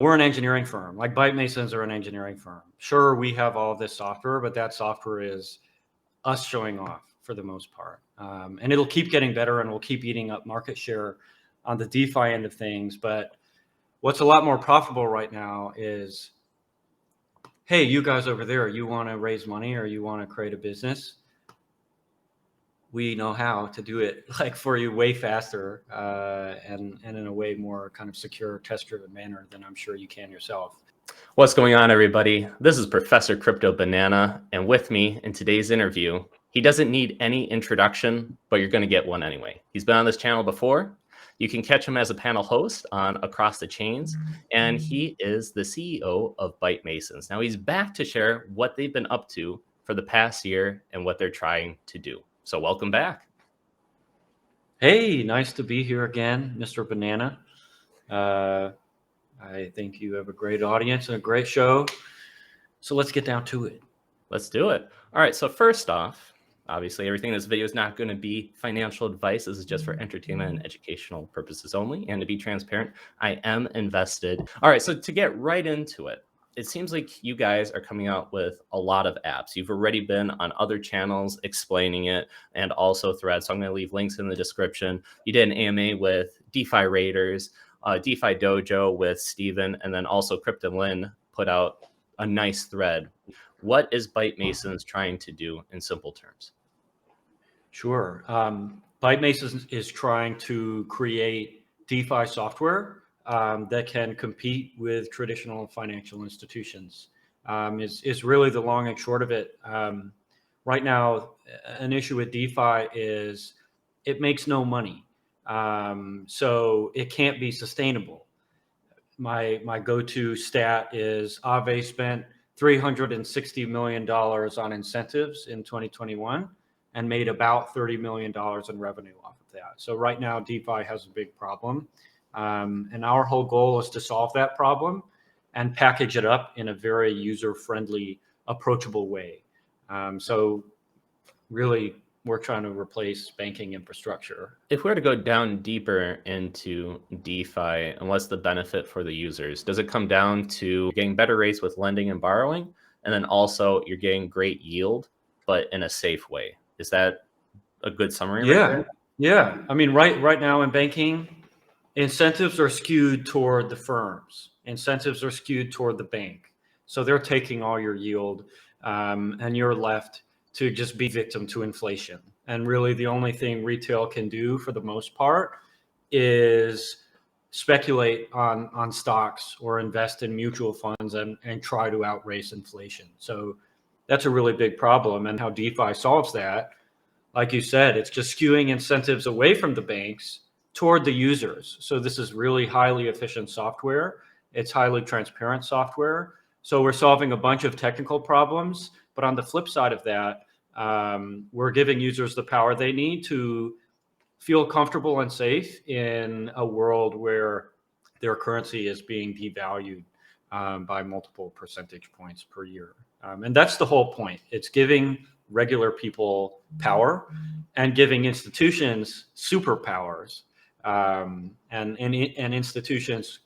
We're an engineering firm. Like Byte Masons are an engineering firm. Sure, we have all of this software, but that software is us showing off for the most part. And it'll keep getting better and we'll keep eating up market share on the DeFi end of things. But what's a lot more profitable right now is, hey, you guys over there, you want to raise money or you want to create a business? We know how to do it like for you way faster and in a way more kind of secure, test-driven manner than I'm sure you can yourself. What's going on, everybody? This is Professor Crypto Banana, and with me in today's interview, he doesn't need any introduction, but you're going to get one anyway. He's been on this channel before. You can catch him as a panel host on Across the Chains, and he is the CEO of Byte Masons. Now, he's back to share what they've been up to for the past year and what they're trying to do. So welcome back. Hey, nice to be here again, Mr. Banana. I think you have a great audience and a great show. So let's get down to it. Let's do it. All right. So first off, obviously, everything in this video is not going to be financial advice. This is just for entertainment and educational purposes only. And to be transparent, I am invested. All right. So to get right into it, it seems like you guys are coming out with a lot of apps. You've already been on other channels explaining it and also threads. So I'm going to leave links in the description. You did an AMA with DeFi Raiders, DeFi Dojo with Steven, and then also Crypto Lynn put out a nice thread. What is Byte Masons trying to do in simple terms? Sure. Byte Masons is trying to create DeFi software that can compete with traditional financial institutions. Is really the long and short of it. Right now, an issue with DeFi is it makes no money. So it can't be sustainable. My go-to stat is Aave spent $360 million on incentives in 2021 and made about $30 million in revenue off of that. So right now, DeFi has a big problem. And our whole goal is to solve that problem and package it up in a very user-friendly, approachable way. So really, we're trying to replace banking infrastructure. If we were to go down deeper into DeFi, and what's the benefit for the users? Does it come down to getting better rates with lending and borrowing? And then also you're getting great yield, but in a safe way. Is that a good summary? Yeah. Right there? Yeah. I mean, right now in banking, incentives are skewed toward the firms. Incentives are skewed toward the bank. So they're taking all your yield and you're left to just be victim to inflation. And really the only thing retail can do for the most part is speculate on stocks or invest in mutual funds and try to outrace inflation. So that's a really big problem. And how DeFi solves that, like you said, it's just skewing incentives away from the banks toward the users. So this is really highly efficient software. It's highly transparent software. So we're solving a bunch of technical problems. But on the flip side of that, we're giving users the power they need to feel comfortable and safe in a world where their currency is being devalued by multiple percentage points per year. And that's the whole point. It's giving regular people power and giving institutions superpowers. And institutions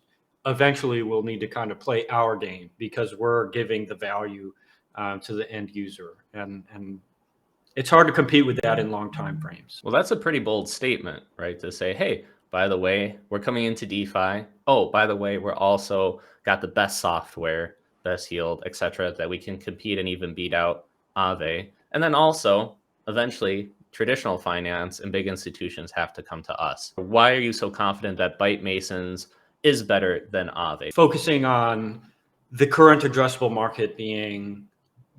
eventually will need to kind of play our game because we're giving the value to the end user. And it's hard to compete with that in long time frames. Well, that's a pretty bold statement, right? To say, hey, by the way, we're coming into DeFi. Oh, by the way, we're also got the best software, best yield, et cetera, that we can compete and even beat out Aave. And then also, eventually, traditional finance and big institutions have to come to us. Why are you so confident that Byte Masons is better than Aave? Focusing on the current addressable market being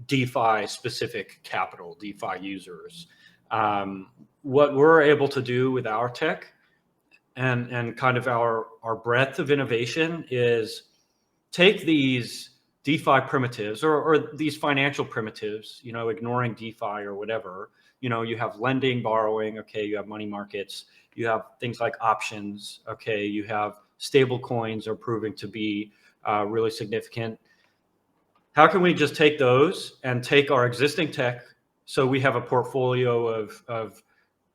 DeFi specific capital, DeFi users. What we're able to do with our tech and kind of our breadth of innovation is take these DeFi primitives or these financial primitives, ignoring DeFi or whatever. You have lending, borrowing, okay, you have money markets, you have things like options, okay, you have stable coins are proving to be really significant. How can we just take those and take our existing tech so we have a portfolio of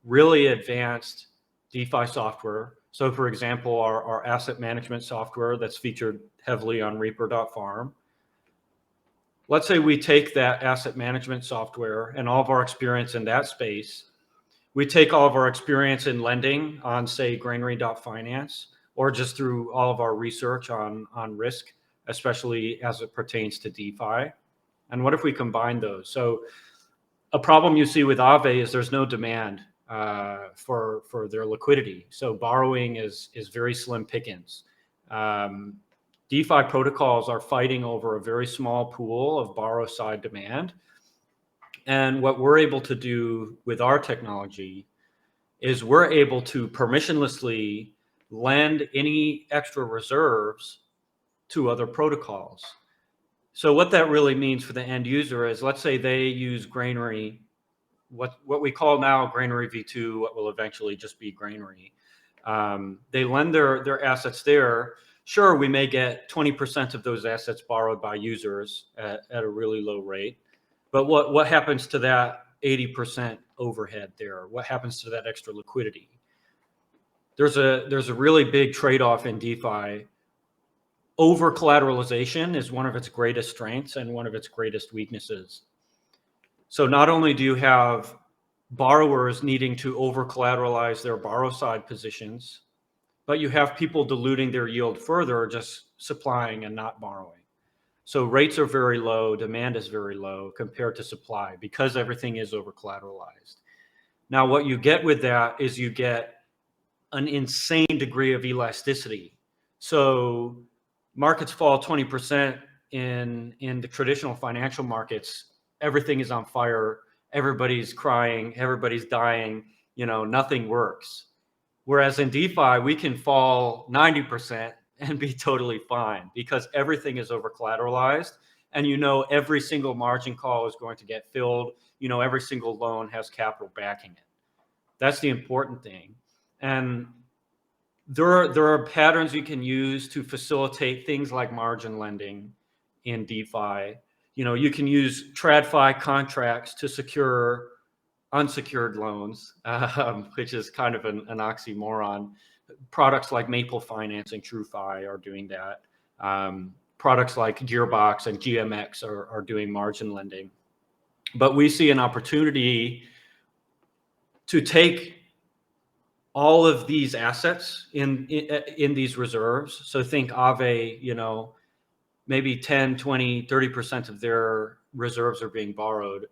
really advanced DeFi software So for example, our asset management software that's featured heavily on Reaper.farm. Let's say we take that asset management software and all of our experience in that space. We take all of our experience in lending on, say, granary.finance, or just through all of our research on risk, especially as it pertains to DeFi. And what if we combine those? So a problem you see with Aave is there's no demand for their liquidity. So borrowing is very slim pickings. DeFi protocols are fighting over a very small pool of borrow side demand. And what we're able to do with our technology is we're able to permissionlessly lend any extra reserves to other protocols. So what that really means for the end user is, let's say they use Granary, what we call now Granary V2, what will eventually just be Granary. They lend their assets there. Sure, we may get 20% of those assets borrowed by users at a really low rate. But what happens to that 80% overhead there? What happens to that extra liquidity? There's a really big trade-off in DeFi. Over collateralization is one of its greatest strengths and one of its greatest weaknesses. So not only do you have borrowers needing to over collateralize their borrow side positions, but you have people diluting their yield further, just supplying and not borrowing. So rates are very low, demand is very low compared to supply because everything is over collateralized. Now, what you get with that is you get an insane degree of elasticity. So markets fall 20% in the traditional financial markets, everything is on fire, everybody's crying, everybody's dying, nothing works. Whereas in DeFi, we can fall 90% and be totally fine because everything is over collateralized, and every single margin call is going to get filled. Every single loan has capital backing it. That's the important thing. And there are patterns you can use to facilitate things like margin lending in DeFi. You can use TradFi contracts to secure unsecured loans, which is kind of an oxymoron. Products like Maple Finance and TrueFi are doing that. Products like Gearbox and GMX are doing margin lending. But we see an opportunity to take all of these assets in these reserves. So think Aave, maybe 10, 20, 30% of their reserves are being borrowed,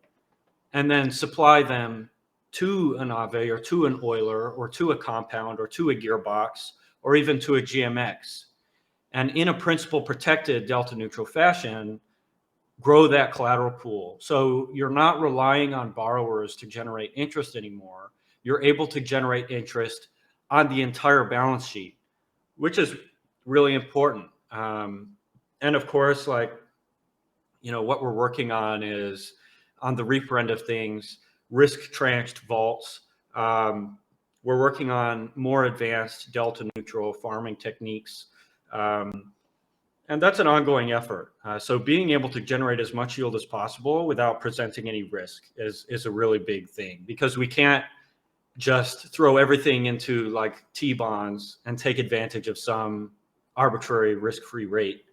and then supply them to an Aave or to an Euler or to a Compound or to a Gearbox or even to a GMX. And in a principal protected delta neutral fashion, grow that collateral pool. So you're not relying on borrowers to generate interest anymore. You're able to generate interest on the entire balance sheet, which is really important. And of course, what we're working on is on the Reaper end of things, risk tranched vaults. We're working on more advanced delta neutral farming techniques. And that's an ongoing effort. So being able to generate as much yield as possible without presenting any risk is a really big thing, because we can't just throw everything into like T-bonds and take advantage of some arbitrary risk-free rate.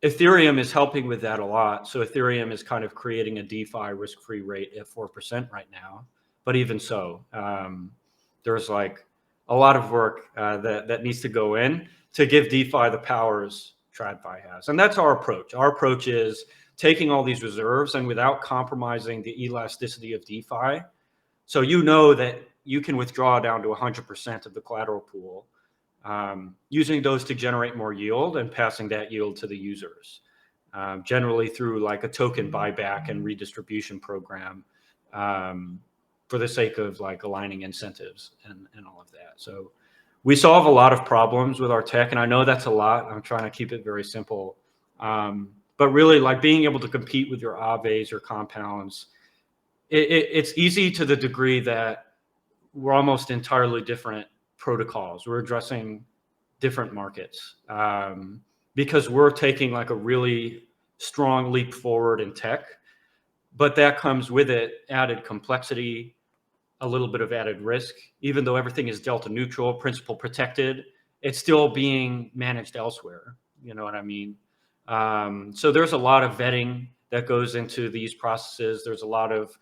Ethereum is helping with that a lot. So Ethereum is kind of creating a DeFi risk-free rate at 4% right now. But even so, there's like a lot of work that needs to go in to give DeFi the powers TradFi has. And that's our approach. Our approach is taking all these reserves and without compromising the elasticity of DeFi. So that you can withdraw down to 100% of the collateral pool, using those to generate more yield and passing that yield to the users, generally through like a token buyback and redistribution program, for the sake of like aligning incentives and all of that. So we solve a lot of problems with our tech, and I know that's a lot. I'm trying to keep it very simple. But really, like being able to compete with your Aaves, your Compounds, it's easy to the degree that we're almost entirely different protocols. We're addressing different markets, because we're taking like a really strong leap forward in tech, but that comes with it added complexity, a little bit of added risk, even though everything is delta neutral, principal protected, it's still being managed elsewhere. You know what I mean? So there's a lot of vetting that goes into these processes. There's a lot of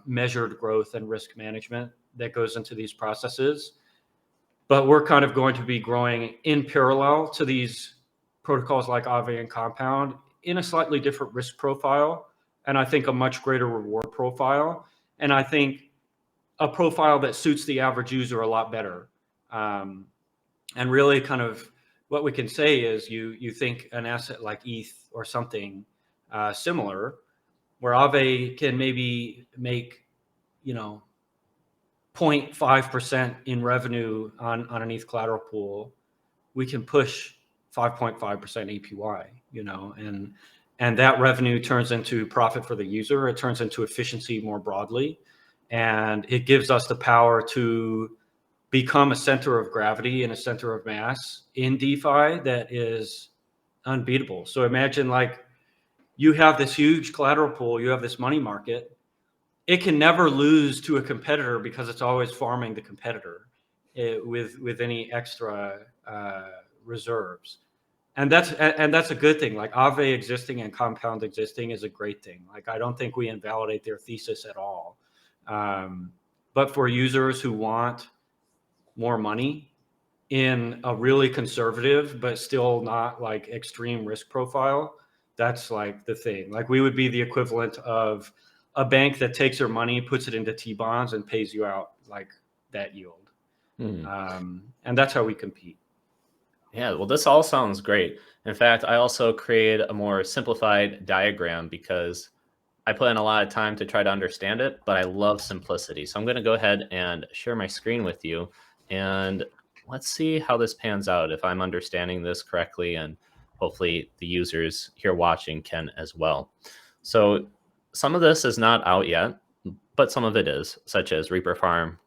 measured growth and risk management that goes into these processes. But we're kind of going to be growing in parallel to these protocols like Aave and Compound in a slightly different risk profile, and I think a much greater reward profile. And I think a profile that suits the average user a lot better. And really kind of what we can say is you think an asset like ETH or something similar, where Aave can maybe make, 0.5% in revenue on an ETH collateral pool, we can push 5.5% APY, and that revenue turns into profit for the user. It turns into efficiency more broadly. And it gives us the power to become a center of gravity and a center of mass in DeFi that is unbeatable. So imagine like you have this huge collateral pool, you have this money market. It can never lose to a competitor because it's always farming the competitor with any extra reserves. And that's a good thing. Like Aave existing and Compound existing is a great thing. Like I don't think we invalidate their thesis at all. But for users who want more money in a really conservative but still not like extreme risk profile, that's like the thing. Like we would be the equivalent of a bank that takes your money, puts it into T-bonds and pays you out like that yield. And that's how we compete. Yeah, well, this all sounds great. In fact, I also created a more simplified diagram because I put in a lot of time to try to understand it, but I love simplicity. So I'm going to go ahead and share my screen with you, and let's see how this pans out, if I'm understanding this correctly, and hopefully the users here watching can as well. So some of this is not out yet, but some of it is, such as Reaper Farm,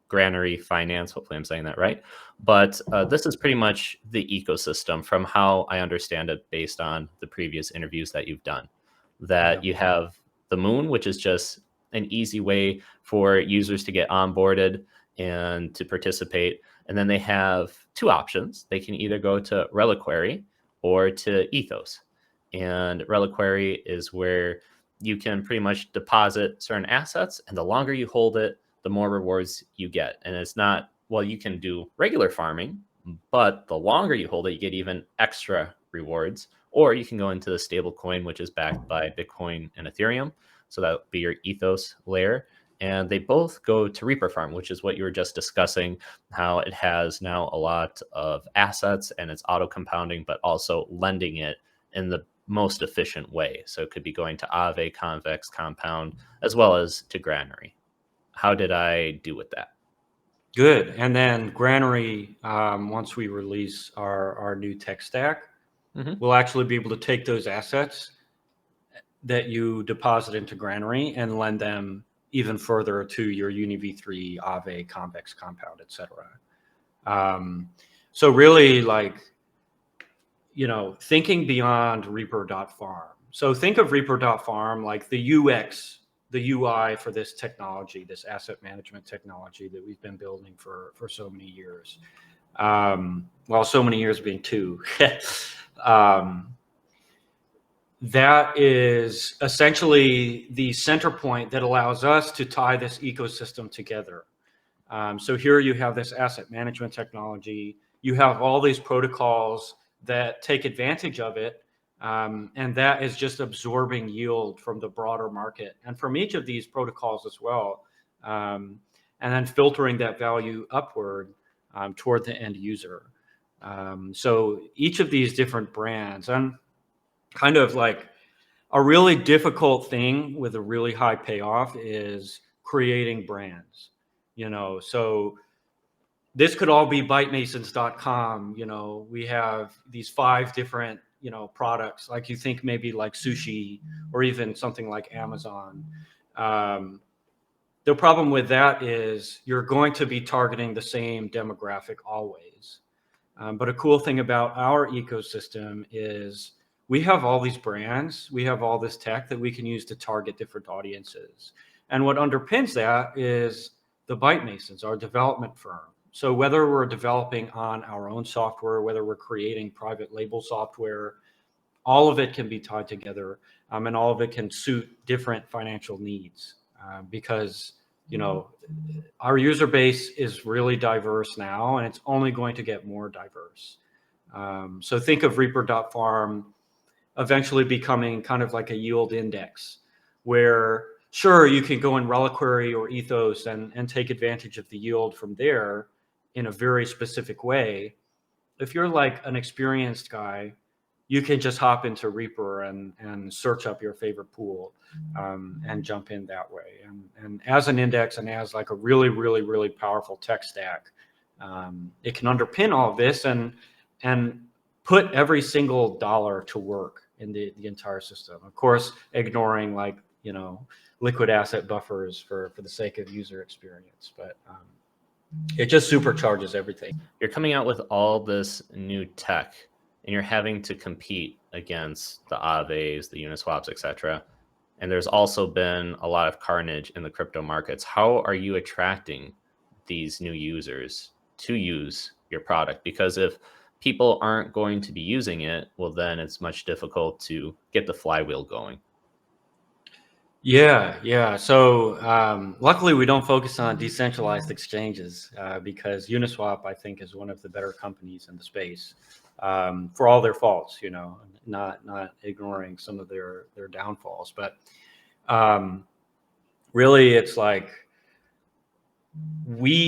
Granary Finance. Hopefully I'm saying that right. But this is pretty much the ecosystem from how I understand it based on the previous interviews that you've done. That you have the Moon, which is just an easy way for users to get onboarded and to participate. And then they have two options. They can either go to Reliquary or to Ethos. And Reliquary is where you can pretty much deposit certain assets, and the longer you hold it, the more rewards you get. And it's not, well, you can do regular farming, but the longer you hold it, you get even extra rewards. Or you can go into the stable coin, which is backed by Bitcoin and Ethereum. So that would be your Ethos layer. And they both go to Reaper Farm, which is what you were just discussing, how it has now a lot of assets and it's auto compounding, but also lending it in the most efficient way. So it could be going to Aave, Convex, Compound, as well as to Granary. How did I do with that? Good. And then Granary, once we release our new tech stack, we'll actually be able to take those assets that you deposit into Granary and lend them even further to your UniV3, Aave, Convex, Compound, etc. So really like, thinking beyond Reaper.farm. So think of Reaper.farm like the UX, the UI for this technology, this asset management technology that we've been building for so many years. Well, so many years being two. That is essentially the center point that allows us to tie this ecosystem together. So here you have this asset management technology. You have all these protocols that take advantage of it. And that is just absorbing yield from the broader market and from each of these protocols as well. And then filtering that value upward toward the end user. So each of these different brands, and kind of like a really difficult thing with a really high payoff is creating brands, so this could all be bytemasons.com. We have these 5 different, products, like you think maybe like sushi or even something like Amazon. The problem with that is you're going to be targeting the same demographic always. But a cool thing about our ecosystem is we have all these brands, we have all this tech that we can use to target different audiences. And what underpins that is the Byte Masons, our development firm. So whether we're developing on our own software, whether we're creating private label software, all of it can be tied together, and all of it can suit different financial needs, because our user base is really diverse now, and it's only going to get more diverse. So think of Reaper.farm eventually becoming kind of like a yield index, where sure, you can go in Reliquary or Ethos and take advantage of the yield from there in a very specific way. If you're like an experienced guy, you can just hop into Reaper and search up your favorite pool, and jump in that way. And as an index and as like a really, really, really powerful tech stack, it can underpin all of this and put every single dollar to work in the entire system. Of course, ignoring like, liquid asset buffers for the sake of user experience, but it just supercharges everything. You're coming out with all this new tech, and you're having to compete against the Aaves, the Uniswaps, etc. And there's also been a lot of carnage in the crypto markets. How are you attracting these new users to use your product? Because if people aren't going to be using it, well, then it's much difficult to get the flywheel going. Yeah. So luckily, we don't focus on decentralized exchanges, because Uniswap, I think, is one of the better companies in the space, for all their faults. Not ignoring some of their downfalls, but really, it's like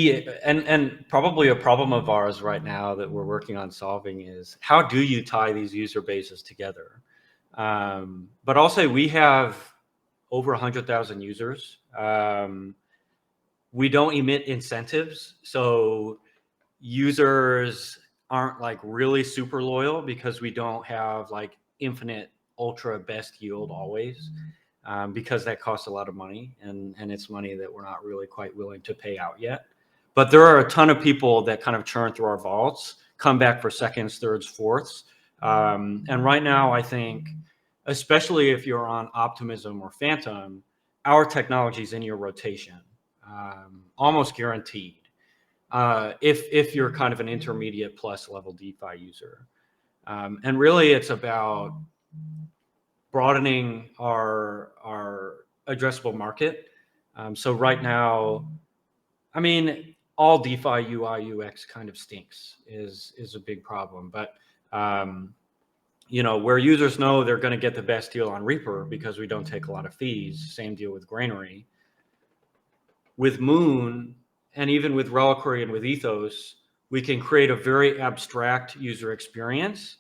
and probably a problem of ours right now that we're working on solving is how do you tie these user bases together? But I'll say we have over 100,000 users. We don't emit incentives, so users aren't like really super loyal because we don't have like infinite ultra best yield always, because that costs a lot of money, and it's money that we're not really quite willing to pay out yet. But there are a ton of people that kind of churn through our vaults, come back for seconds, thirds, fourths. And right now, I think, especially if you're on Optimism or Phantom, our technology is in your rotation, almost guaranteed. If you're kind of an intermediate plus level DeFi user. And really, it's about broadening our addressable market. So right now, I mean, all DeFi UI UX kind of stinks is a big problem. But where users know they're going to get the best deal on Reaper because we don't take a lot of fees. Same deal with Granary. With Moon, and even with Reliquary and with Ethos, we can create a very abstract user experience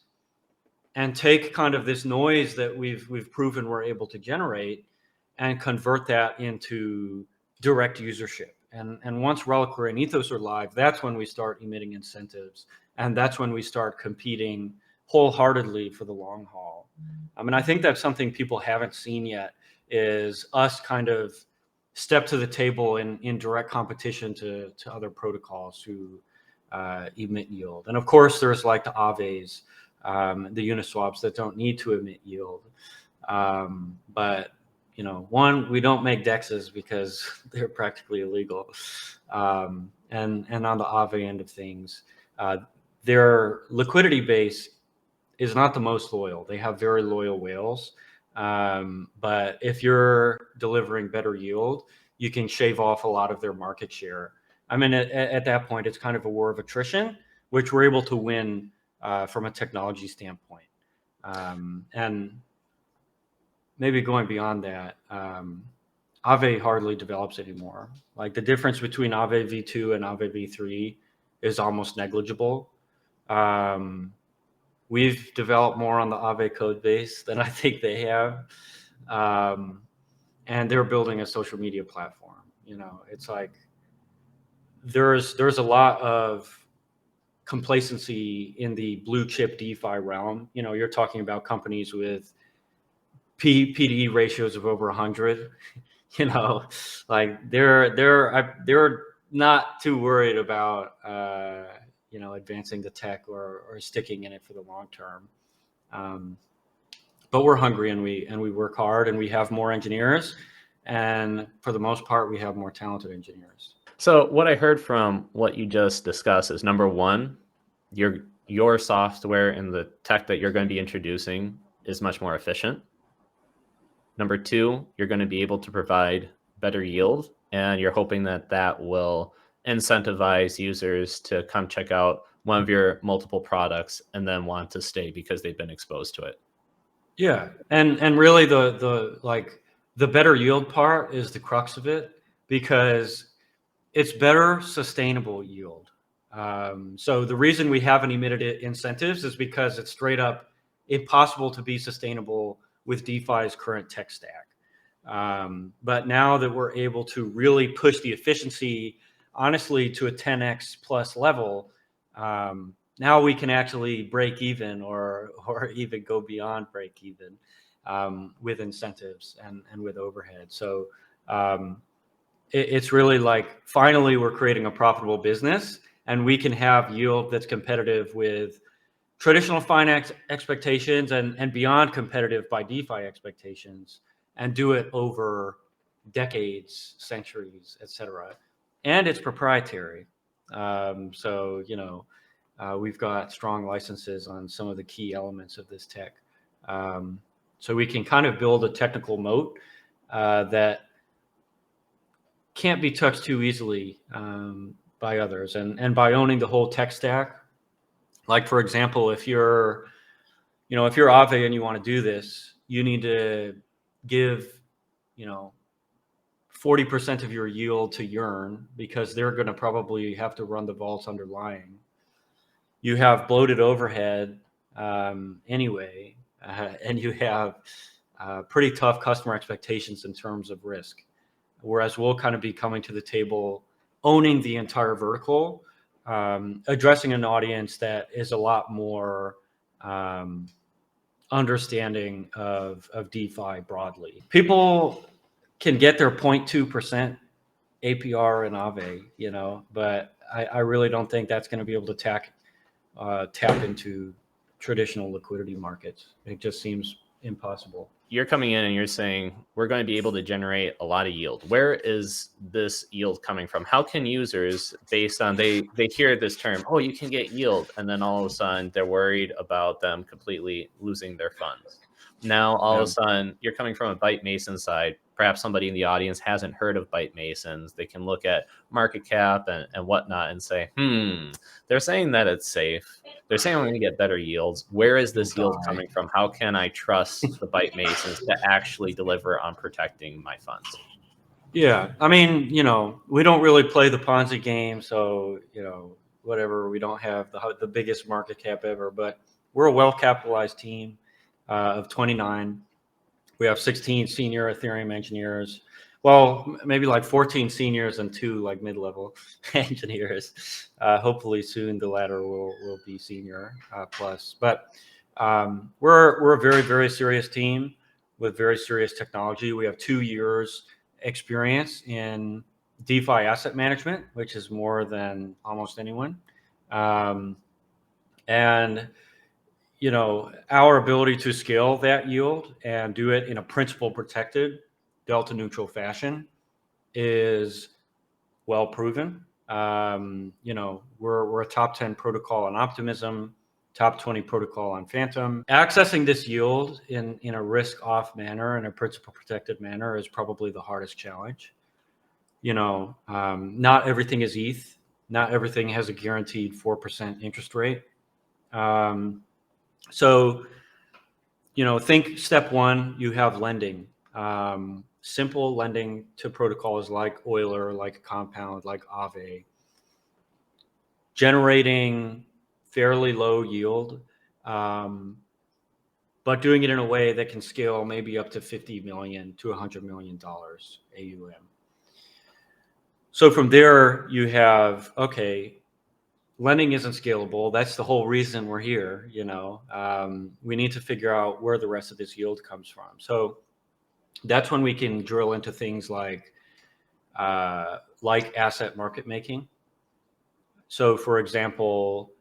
and take kind of this noise that we've proven we're able to generate and convert that into direct usership. And once Reliquary and Ethos are live, that's when we start emitting incentives, and that's when we start competing wholeheartedly for the long haul. I mean, I think that's something people haven't seen yet, is us kind of step to the table in direct competition to other protocols who emit yield. And of course, there's like the Aaves, the Uniswaps that don't need to emit yield. But one, we don't make dexes because they're practically illegal. And on the Aave end of things, their liquidity base is not the most loyal. They have very loyal whales. But if you're delivering better yield, you can shave off a lot of their market share. I mean, at that point, it's kind of a war of attrition, which we're able to win from a technology standpoint. And maybe going beyond that, Aave hardly develops anymore. Like the difference between Aave v2 and Aave v3 is almost negligible. We've developed more on the Aave code base than I think they have. And they're building a social media platform. It's like there's a lot of complacency in the blue chip DeFi realm. You're talking about companies with PDE ratios of over 100. Like they're not too worried about advancing the tech or sticking in it for the long term. But we're hungry, and we work hard, and we have more engineers, And for the most part, we have more talented engineers. So what I heard from what you just discussed is, number one, your software and the tech that you're going to be introducing is much more efficient. Number two, you're going to be able to provide better yield, and you're hoping that that will incentivize users to come check out one of your multiple products and then want to stay because they've been exposed to it. Yeah, and really the better yield part is the crux of it, because it's better sustainable yield. So the reason we haven't emitted incentives is because it's straight up impossible to be sustainable with DeFi's current tech stack. But now that we're able to really push the efficiency, honestly, to a 10x plus level, now we can actually break even or even go beyond break even with incentives and with overhead. So it's really like, finally, we're creating a profitable business, and we can have yield that's competitive with traditional finance expectations and beyond competitive by DeFi expectations, and do it over decades, centuries, etc. And it's proprietary. So, we've got strong licenses on some of the key elements of this tech. So we can kind of build a technical moat that can't be touched too easily by others. And by owning the whole tech stack, like, for example, if you're Aave and you want to do this, you need to give, 40% of your yield to Yearn, because they're going to probably have to run the vaults underlying. You have bloated overhead anyway, and you have pretty tough customer expectations in terms of risk. Whereas we'll kind of be coming to the table, owning the entire vertical, addressing an audience that is a lot more understanding of DeFi broadly. People can get their 0.2% APR in Aave, but I really don't think that's going to be able to tap into traditional liquidity markets. It just seems impossible. You're coming in and you're saying we're going to be able to generate a lot of yield. Where is this yield coming from? How can users, based on they hear this term, oh, you can get yield, and then all of a sudden they're worried about them completely losing their funds. Now all of a sudden you're coming from a Byte Masons side. Perhaps somebody in the audience hasn't heard of Byte Masons. They can look at market cap and whatnot and say, they're saying that it's safe. They're saying I'm going to get better yields. Where is this yield coming from? How can I trust the Byte Masons to actually deliver on protecting my funds? Yeah, I mean, we don't really play the Ponzi game, so whatever. We don't have the biggest market cap ever, but we're a well-capitalized team of 29. We have 16 senior Ethereum engineers. Well, maybe like 14 seniors and 2 like mid-level engineers. Hopefully soon the latter will be senior plus. But we're a very, very serious team with very serious technology. We have 2 years experience in DeFi asset management, which is more than almost anyone. And our ability to scale that yield and do it in a principal protected, delta neutral fashion is well proven. We're a top 10 protocol on Optimism, top 20 protocol on Phantom. Accessing this yield in a risk off manner, in a principal protected manner, is probably the hardest challenge. Not everything is ETH. Not everything has a guaranteed 4% interest rate. So, think step one, you have lending. Simple lending to protocols like Euler, like Compound, like Aave, generating fairly low yield, but doing it in a way that can scale maybe up to $50 million to $100 million AUM. So from there, you have, lending isn't scalable. That's the whole reason we're here. We need to figure out where the rest of this yield comes from. So that's when we can drill into things like asset market making. So, for example,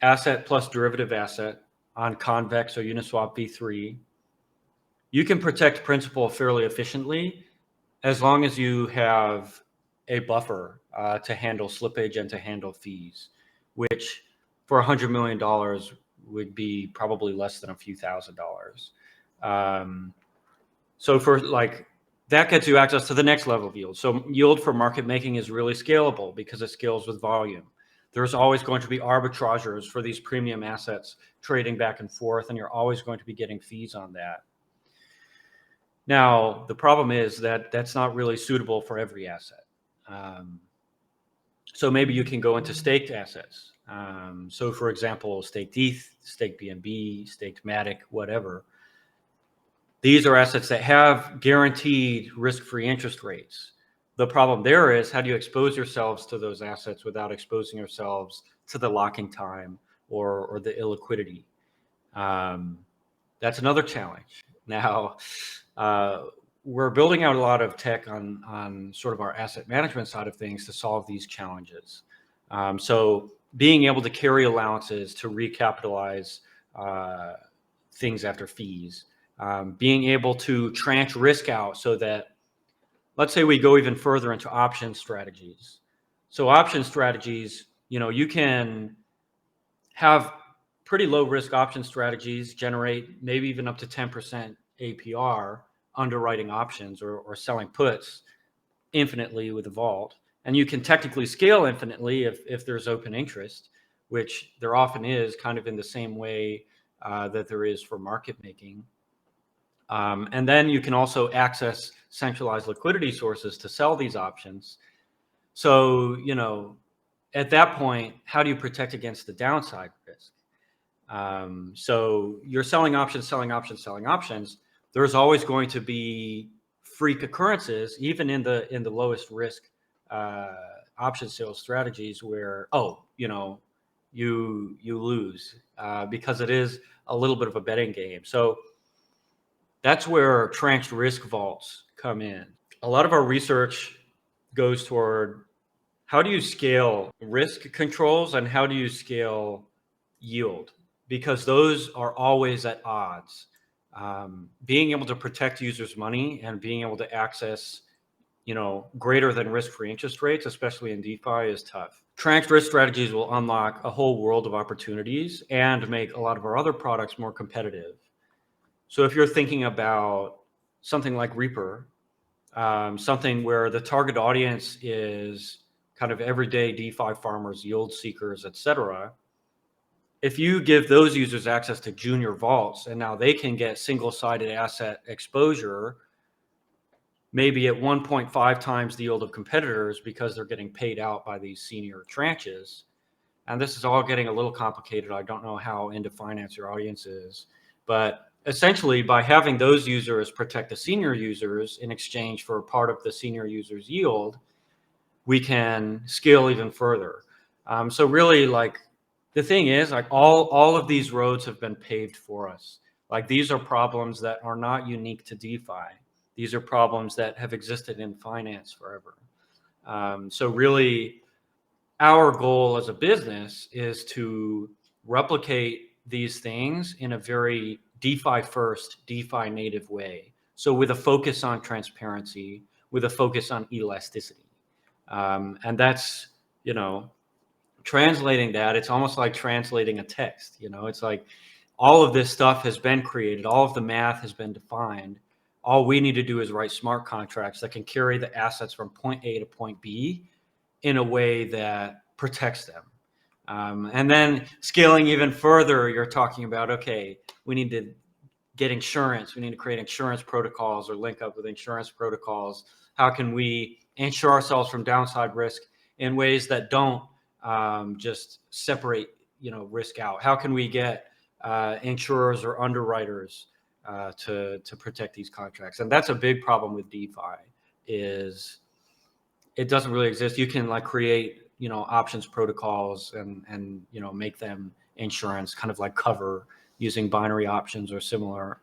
asset plus derivative asset on Convex or Uniswap v3, you can protect principal fairly efficiently as long as you have a buffer to handle slippage and to handle fees, which for $100 million would be probably less than a few $1,000s. So for like, that gets you access to the next level of yield. So yield for market making is really scalable because it scales with volume. There's always going to be arbitrageurs for these premium assets trading back and forth, and you're always going to be getting fees on that. Now, the problem is that that's not really suitable for every asset. So maybe you can go into staked assets. So for example, staked ETH, staked BNB, staked Matic, whatever. These are assets that have guaranteed risk-free interest rates. The problem there is, how do you expose yourselves to those assets without exposing yourselves to the locking time or the illiquidity? That's another challenge. Now, we're building out a lot of tech on sort of our asset management side of things to solve these challenges. So being able to carry allowances to recapitalize things after fees, being able to tranche risk out so that, let's say we go even further into option strategies. So option strategies, you can have pretty low risk option strategies, generate maybe even up to 10% APR underwriting options or selling puts infinitely with a vault. And you can technically scale infinitely if there's open interest, which there often is, kind of in the same way that there is for market making. And then you can also access centralized liquidity sources to sell these options. So, at that point, how do you protect against the downside risk? So you're selling options. There's always going to be freak occurrences, even in the lowest risk option sales strategies, where you lose because it is a little bit of a betting game. So that's where tranched risk vaults come in. A lot of our research goes toward, how do you scale risk controls and how do you scale yield? Because those are always at odds. Being able to protect users' money and being able to access, greater than risk-free interest rates, especially in DeFi, is tough. Tranched risk strategies will unlock a whole world of opportunities and make a lot of our other products more competitive. So if you're thinking about something like Reaper, something where the target audience is kind of everyday DeFi farmers, yield seekers, etc. If you give those users access to junior vaults and now they can get single-sided asset exposure, maybe at 1.5 times the yield of competitors because they're getting paid out by these senior tranches. And this is all getting a little complicated. I don't know how into finance your audience is, but essentially by having those users protect the senior users in exchange for part of the senior users' yield, we can scale even further. So really, like, the thing is, like, all of these roads have been paved for us. Like, these are problems that are not unique to DeFi. These are problems that have existed in finance forever. So really, our goal as a business is to replicate these things in a very DeFi first, DeFi native way. So with a focus on transparency, with a focus on elasticity. And that's, translating that, it's almost like translating a text. It's like all of this stuff has been created, all of the math has been defined. All we need to do is write smart contracts that can carry the assets from point A to point B in a way that protects them. And then scaling even further, you're talking about, okay, we need to get insurance. We need to create insurance protocols or link up with insurance protocols. How can we insure ourselves from downside risk in ways that don't just separate, risk out? How can we get insurers or underwriters to protect these contracts? And that's a big problem with DeFi, is it doesn't really exist. You can create, options protocols and make them insurance, kind of like cover using binary options or similar.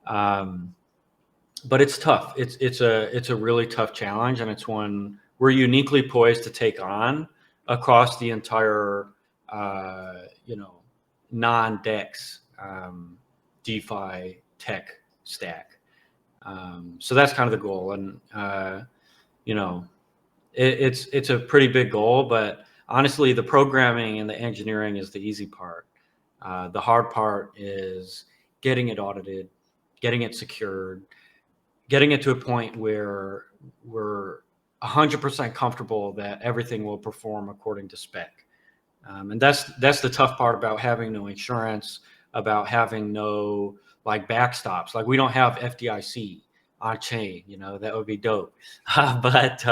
But it's tough. It's a really tough challenge, and it's one we're uniquely poised to take on across the entire, non-DEX DeFi tech stack. So that's kind of the goal. And, it's a pretty big goal, but honestly, the programming and the engineering is the easy part. The hard part is getting it audited, getting it secured, getting it to a point where we're 100% comfortable that everything will perform according to spec. And that's the tough part about having no insurance, about having no like backstops. Like we don't have FDIC on chain, that would be dope. But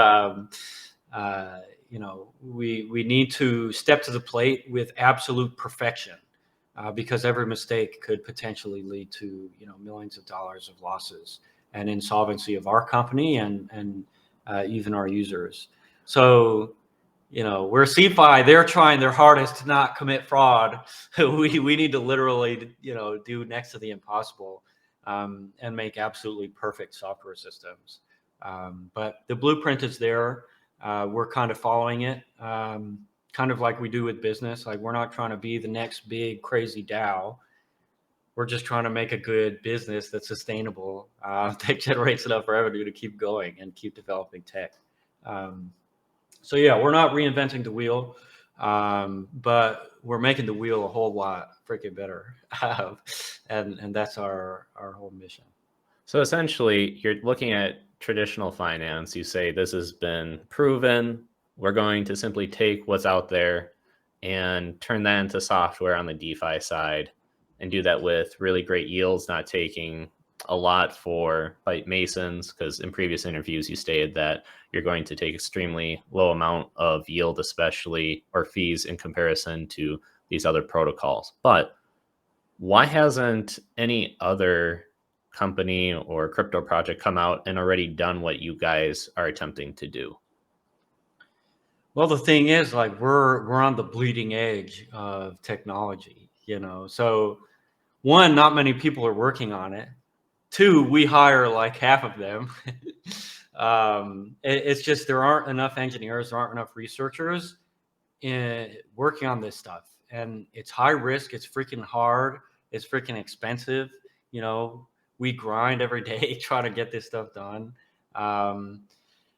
we need to step to the plate with absolute perfection, because every mistake could potentially lead to millions of dollars of losses and insolvency of our company and even our users. So we're CFI, they're trying their hardest to not commit fraud. We need to literally, do next to the impossible, and make absolutely perfect software systems. But the blueprint is there. We're kind of following it, kind of like we do with business. Like we're not trying to be the next big crazy DAO. We're just trying to make a good business that's sustainable, that generates enough revenue to keep going and keep developing tech. So yeah, we're not reinventing the wheel, but we're making the wheel a whole lot freaking better, and that's our whole mission. So essentially, you're looking at traditional finance. You say this has been proven. We're going to simply take what's out there and turn that into software on the DeFi side, and do that with really great yields, not taking a lot for Byte Masons, because in previous interviews you stated that you're going to take extremely low amount of yield, especially, or fees, in comparison to these other protocols. But why hasn't any other company or crypto project come out and already done what you guys are attempting to do? Well, the thing is, like, we're on the bleeding edge of technology, So one, not many people are working on it. Two, we hire like half of them. It's just there aren't enough engineers, there aren't enough researchers working on this stuff, and it's high risk. It's freaking hard. It's freaking expensive. We grind every day trying to get this stuff done.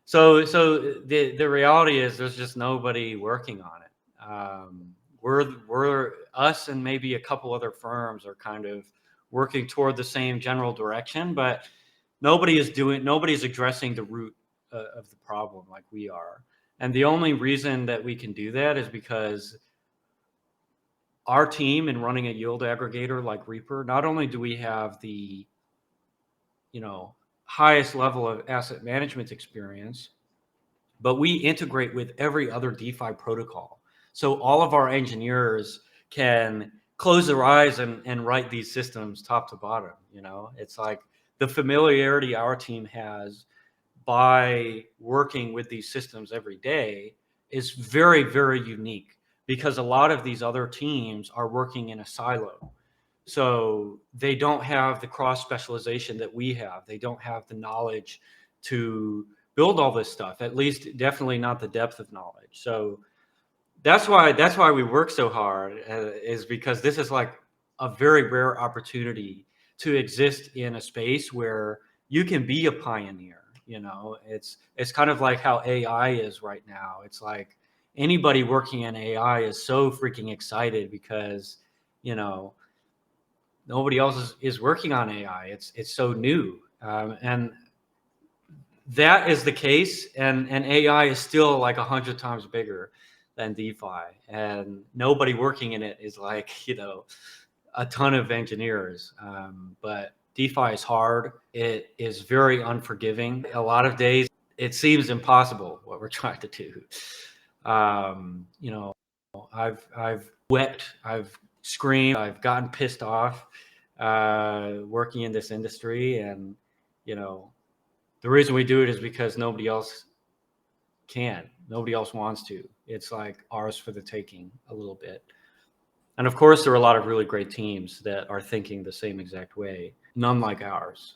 So the reality is there's just nobody working on it. We're us and maybe a couple other firms are kind of working toward the same general direction, but nobody's addressing the root of the problem like we are. And the only reason that we can do that is because our team in running a yield aggregator like Reaper, not only do we have the highest level of asset management experience, but we integrate with every other DeFi protocol. So all of our engineers can close their eyes and write these systems top to bottom. It's like the familiarity our team has by working with these systems every day is very, very unique, because a lot of these other teams are working in a silo. So they don't have the cross specialization that we have. They don't have the knowledge to build all this stuff, at least definitely not the depth of knowledge. So that's why we work so hard, is because this is like a very rare opportunity to exist in a space where you can be a pioneer. It's kind of like how AI is right now. It's like anybody working in AI is so freaking excited because nobody else is working on AI. It's so new, and that is the case. And AI is still like 100 times bigger than DeFi, and nobody working in it is like a ton of engineers. But DeFi is hard. It is very unforgiving. A lot of days it seems impossible what we're trying to do. I've wept, I've screamed, I've gotten pissed off working in this industry, and the reason we do it is because nobody else can. Nobody else wants to. It's like ours for the taking a little bit. And of course, there are a lot of really great teams that are thinking the same exact way. None like ours.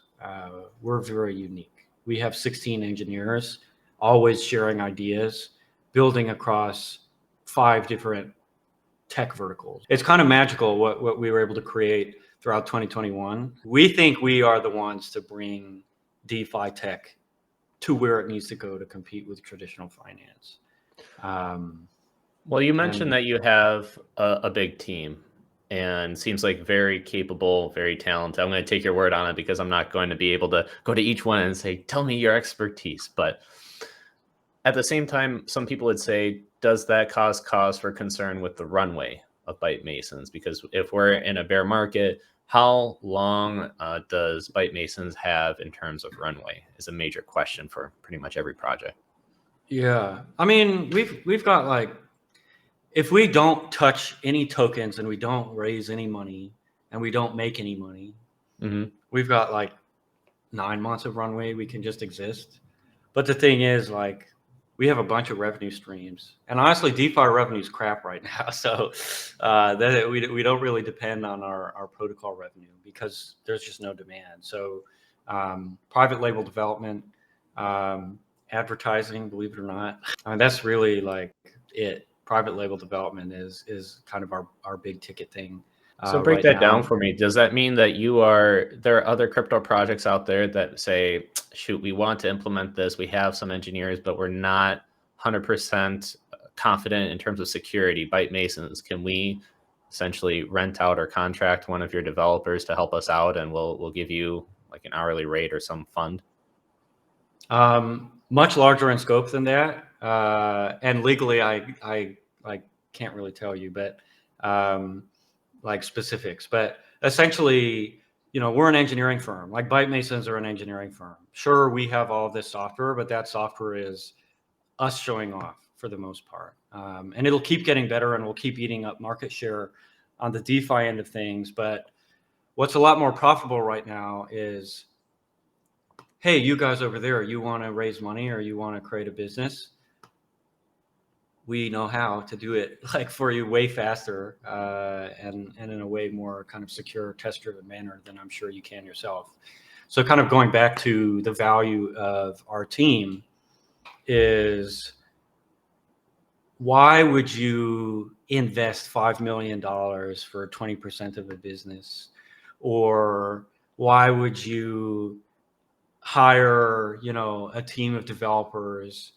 We're very unique. We have 16 engineers, always sharing ideas, building across 5 different tech verticals. It's kind of magical what we were able to create throughout 2021. We think we are the ones to bring DeFi tech to where it needs to go to compete with traditional finance. Well, you mentioned that you have a big team and seems like very capable, very talented. I'm going to take your word on it because I'm not going to be able to go to each one and say, tell me your expertise. But at the same time, some people would say, does that cause for concern with the runway of Byte Masons? Because if we're in a bear market, how long does Byte Masons have in terms of runway is a major question for pretty much every project. Yeah. I mean, we've got like, if we don't touch any tokens and we don't raise any money and we don't make any money, we've got like 9 months of runway. We can just exist. But the thing is, like, we have a bunch of revenue streams, and honestly, DeFi revenue is crap right now. So that we don't really depend on our protocol revenue because there's just no demand. So private label development, advertising, believe it or not, I mean, that's really like it. Private label development is kind of our big ticket thing. So break right that now. down for me. Does that mean that there are other crypto projects out there that say, shoot, we want to implement this. We have some engineers, but we're not 100% confident in terms of security. Byte Masons, can we essentially rent out or contract one of your developers to help us out, and we'll give you like an hourly rate or some fund? Much larger in scope than that. And legally, I can't really tell you, but like specifics. But essentially, we're an engineering firm. Like Byte Masons are an engineering firm. Sure, we have all this software, but that software is us showing off for the most part. And it'll keep getting better, and we'll keep eating up market share on the DeFi end of things. But what's a lot more profitable right now is, hey, you guys over there, you want to raise money or you want to create a business? We know how to do it like for you way faster and in a way more kind of secure, test-driven manner than I'm sure you can yourself. So kind of going back to the value of our team is, why would you invest $5 million for 20% of a business? Or why would you hire, a team of developers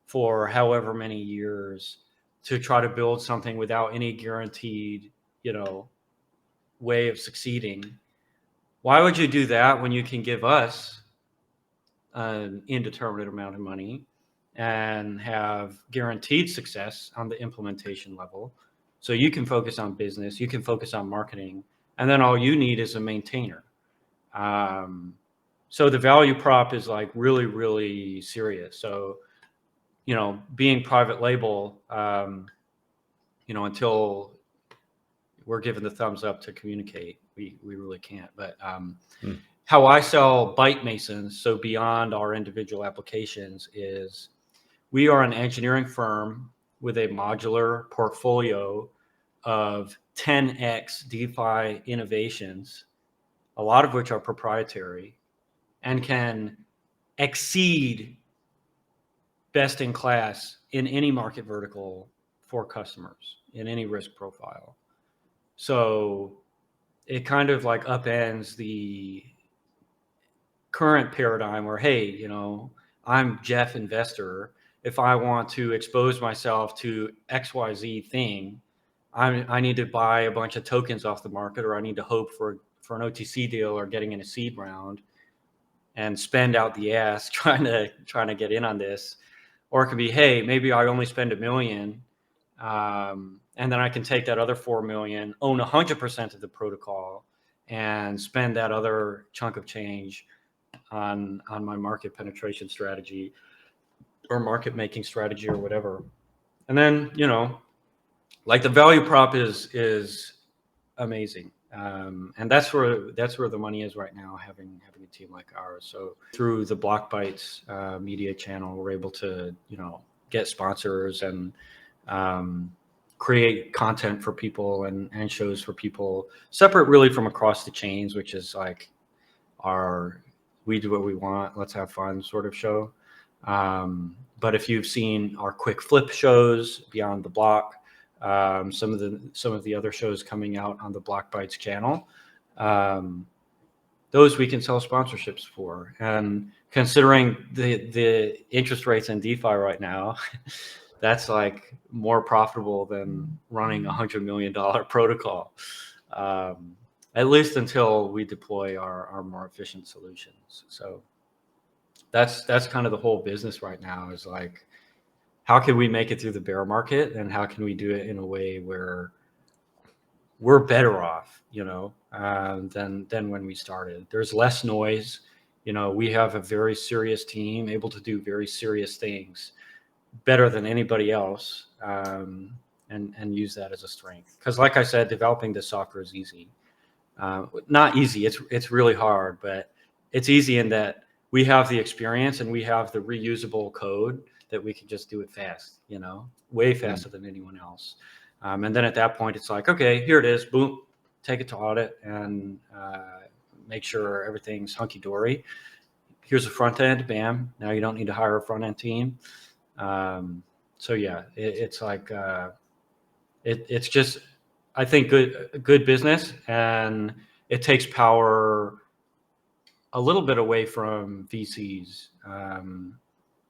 for however many years to try to build something without any guaranteed, way of succeeding? Why would you do that when you can give us an indeterminate amount of money and have guaranteed success on the implementation level? So you can focus on business, you can focus on marketing, and then all you need is a maintainer. So the value prop is like really, really serious. So, being private label, until we're given the thumbs up to communicate, we really can't. But how I sell Byte Masons, so beyond our individual applications, is we are an engineering firm with a modular portfolio of 10x DeFi innovations, a lot of which are proprietary, and can exceed best in class in any market vertical for customers in any risk profile. So it kind of like upends the current paradigm where, hey, I'm Jeff investor. If I want to expose myself to XYZ thing, I need to buy a bunch of tokens off the market, or I need to hope for an OTC deal or getting in a seed round and spend out the ass trying to get in on this. Or it could be, hey, maybe I only spend $1 million, and then I can take that other 4 million, own 100% of the protocol, and spend that other chunk of change on my market penetration strategy or market making strategy or whatever. And then, like the value prop is amazing. And that's where the money is right now, having a team like ours. So through the BlockBytes media channel, we're able to, get sponsors and create content for people and shows for people, separate really from across the chains, which is like we do what we want, let's have fun sort of show. But if you've seen our quick flip shows beyond the block, some of the other shows coming out on the BlockBytes channel, those we can sell sponsorships for. And considering the interest rates in DeFi right now, that's like more profitable than running $100 million protocol, at least until we deploy our more efficient solutions. So that's kind of the whole business right now, is like, how can we make it through the bear market, and how can we do it in a way where we're better off, than when we started. There's less noise. We have a very serious team able to do very serious things better than anybody else, and use that as a strength. Because like I said, developing this software is easy. Not easy. It's really hard, but it's easy in that we have the experience and we have the reusable code that we can just do it fast, way faster than anyone else. And then at that point, it's like, okay, here it is, boom, take it to audit and make sure everything's hunky-dory. Here's a front end, bam. Now you don't need to hire a front end team. So yeah, it's like, it's just, I think, good business, and it takes power a little bit away from VCs,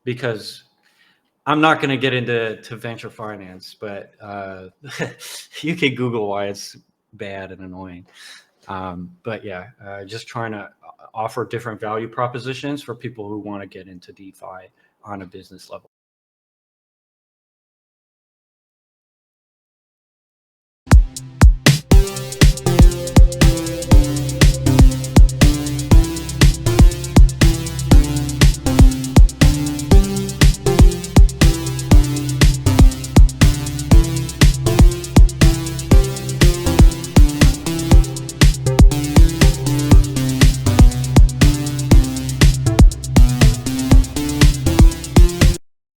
because I'm not going to get into venture finance, but you can Google why it's bad and annoying. But yeah, just trying to offer different value propositions for people who want to get into DeFi on a business level.